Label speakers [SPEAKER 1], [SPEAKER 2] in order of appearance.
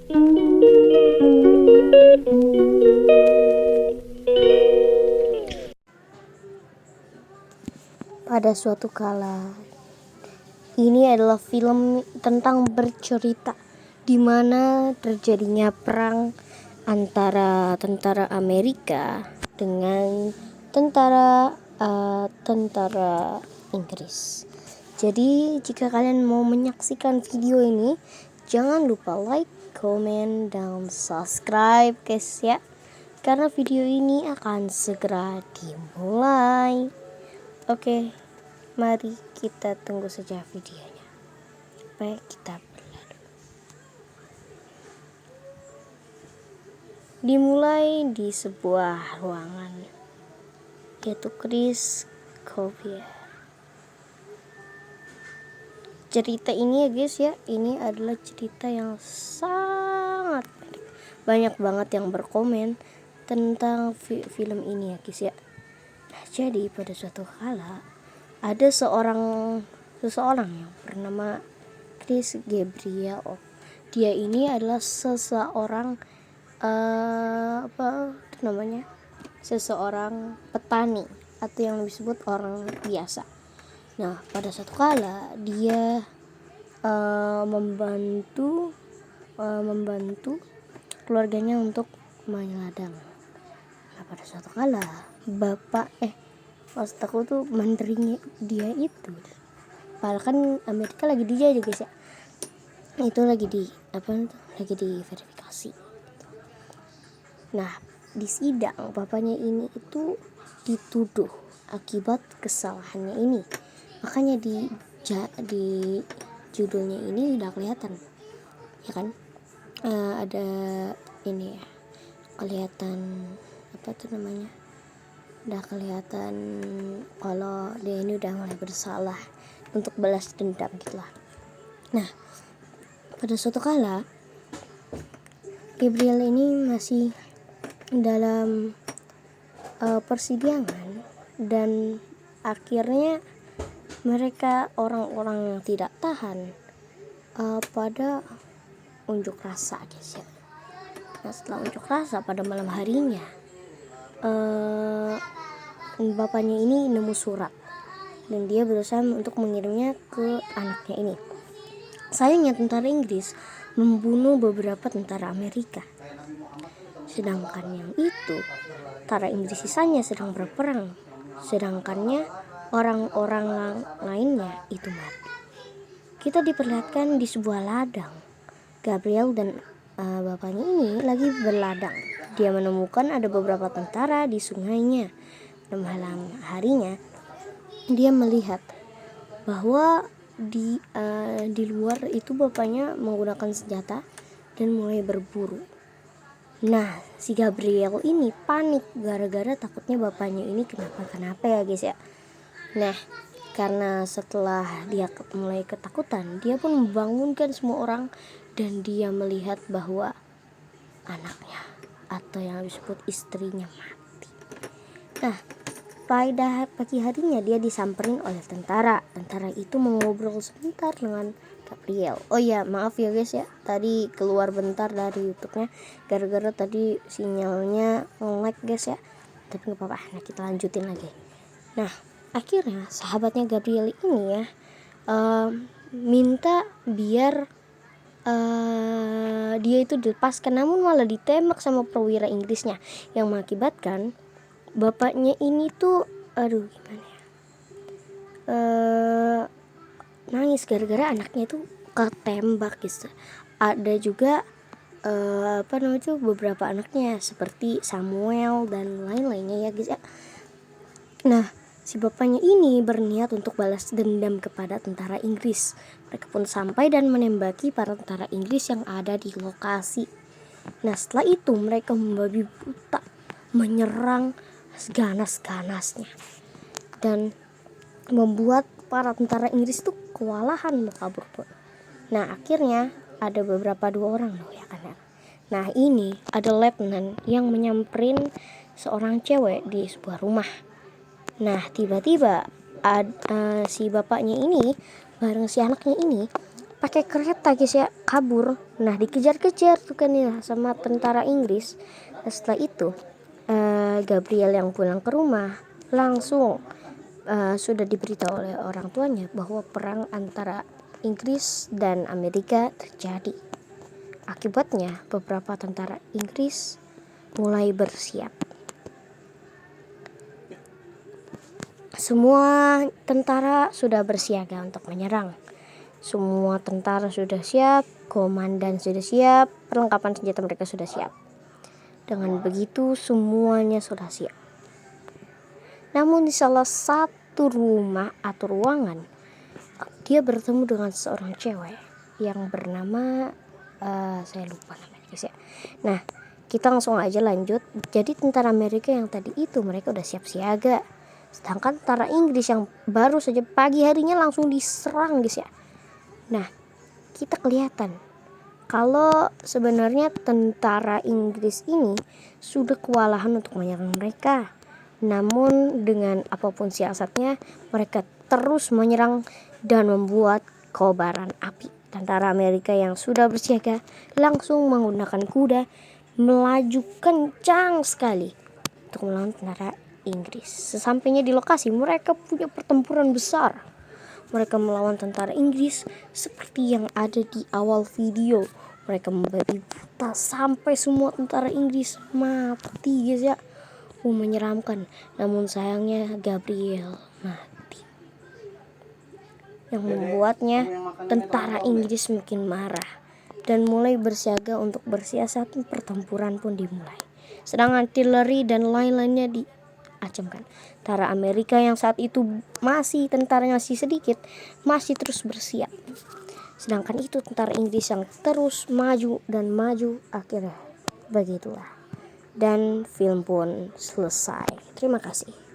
[SPEAKER 1] Pada suatu kala, ini adalah film tentang bercerita di mana terjadinya perang antara tentara Amerika dengan tentara Inggris. Jadi jika kalian mau menyaksikan video ini, jangan lupa like, comment, dan subscribe guys ya, karena video ini akan segera dimulai. Oke, mari kita tunggu saja videonya. Baik, kita berlalu. Dimulai di sebuah ruangan, yaitu Chris Collier. Cerita ini ya guys ya, ini adalah cerita yang sangat menarik. Banyak banget yang berkomen tentang film ini ya guys ya. Nah, jadi pada suatu kala ada seseorang yang bernama Chris Gabriel. Dia ini adalah seseorang seseorang petani atau yang disebut orang biasa. Nah, pada suatu kala dia membantu keluarganya untuk menyeladang. Nah, pada suatu kala maksud aku tuh menterinya dia itu, padahal kan Amerika lagi dijajah guys ya, itu lagi diverifikasi. Nah, di sidang bapaknya ini itu dituduh akibat kesalahannya ini, makanya di judulnya ini udah kelihatan ya kan, ada ini ya, kelihatan udah kelihatan kalau dia ini udah mulai bersalah untuk balas dendam gitulah. Nah, pada suatu kala Gabriel ini masih dalam persidangan, dan akhirnya mereka orang-orang yang tidak tahan pada unjuk rasa guys ya. Nah, setelah unjuk rasa pada malam harinya, bapaknya ini nemu surat dan dia berusaha untuk mengirimnya ke anaknya ini. Sayangnya tentara Inggris membunuh beberapa tentara Amerika, sedangkan yang itu tentara Inggris sisanya sedang berperang, sedangkannya orang-orang lainnya itu mati. Kita diperlihatkan di sebuah ladang. Gabriel dan bapaknya ini lagi berladang. Dia menemukan ada beberapa tentara di sungainya. Dan malam harinya dia melihat bahwa di luar itu bapaknya menggunakan senjata dan mulai berburu. Nah, si Gabriel ini panik gara-gara takutnya bapaknya ini kenapa ya guys ya. Nah, karena setelah dia mulai ketakutan, dia pun membangunkan semua orang dan dia melihat bahwa anaknya atau yang disebut istrinya mati. Nah, pada pagi harinya dia disamperin oleh tentara. Tentara itu mengobrol sebentar dengan Gabriel. Oh ya, maaf ya guys ya, tadi keluar bentar dari YouTube-nya gara-gara tadi sinyalnya nge-lag guys ya. Tapi nggak apa-apa, nah kita lanjutin lagi. Nah, akhirnya sahabatnya Gabriel ini ya minta biar dia itu dilepaskan, namun malah ditembak sama perwira Inggrisnya, yang mengakibatkan bapaknya ini tuh nangis gara-gara anaknya itu ketembak gitu. Ada juga beberapa anaknya seperti Samuel dan lain-lainnya ya guys ya. Nah, si bapaknya ini berniat untuk balas dendam kepada tentara Inggris. Mereka pun sampai dan menembaki para tentara Inggris yang ada di lokasi. Nah, setelah itu mereka membabi buta menyerang seganas-ganasnya dan membuat para tentara Inggris itu kewalahan mau kabur pun. Nah, akhirnya ada dua orang loh ya kan. Nah, ini ada letnan yang menyamperin seorang cewek di sebuah rumah. Nah, tiba-tiba si bapaknya ini bareng si anaknya ini pakai kereta guys ya, kabur. Nah dikejar-kejar tuh kan ya sama tentara Inggris. Nah, setelah itu Gabriel yang pulang ke rumah langsung sudah diberitahu oleh orang tuanya bahwa perang antara Inggris dan Amerika terjadi. Akibatnya beberapa tentara Inggris mulai bersiap. Semua tentara sudah bersiaga untuk menyerang. Semua tentara sudah siap, komandan sudah siap, perlengkapan senjata mereka sudah siap. Dengan begitu semuanya sudah siap. Namun di salah satu rumah atau ruangan, dia bertemu dengan seorang cewek yang bernama saya lupa namanya guys ya. Nah, kita langsung aja lanjut. Jadi tentara Amerika yang tadi itu mereka udah siap siaga. Sedangkan tentara Inggris yang baru saja pagi harinya langsung diserang guys ya. Nah, kita kelihatan kalau sebenarnya tentara Inggris ini sudah kewalahan untuk menyerang mereka. Namun dengan apapun siasatnya, mereka terus menyerang dan membuat kobaran api. Tentara Amerika yang sudah bersiaga langsung menggunakan kuda melaju kencang sekali untuk melawan tentara Inggris. Sesampainya di lokasi, mereka punya pertempuran besar. Mereka melawan tentara Inggris seperti yang ada di awal video. Mereka membabi buta sampai semua tentara Inggris mati guys ya. Menyeramkan. Namun sayangnya Gabriel mati. Yang membuatnya tentara Inggris makin marah dan mulai bersiaga untuk bersiasat. Pertempuran pun dimulai. Sedang artileri dan lain-lainnya diacamkan. Tentara Amerika yang saat itu masih tentaranya masih sedikit, masih terus bersiap. Sedangkan itu tentara Inggris yang terus maju dan maju. Akhirnya begitulah. Dan film pun selesai. Terima kasih.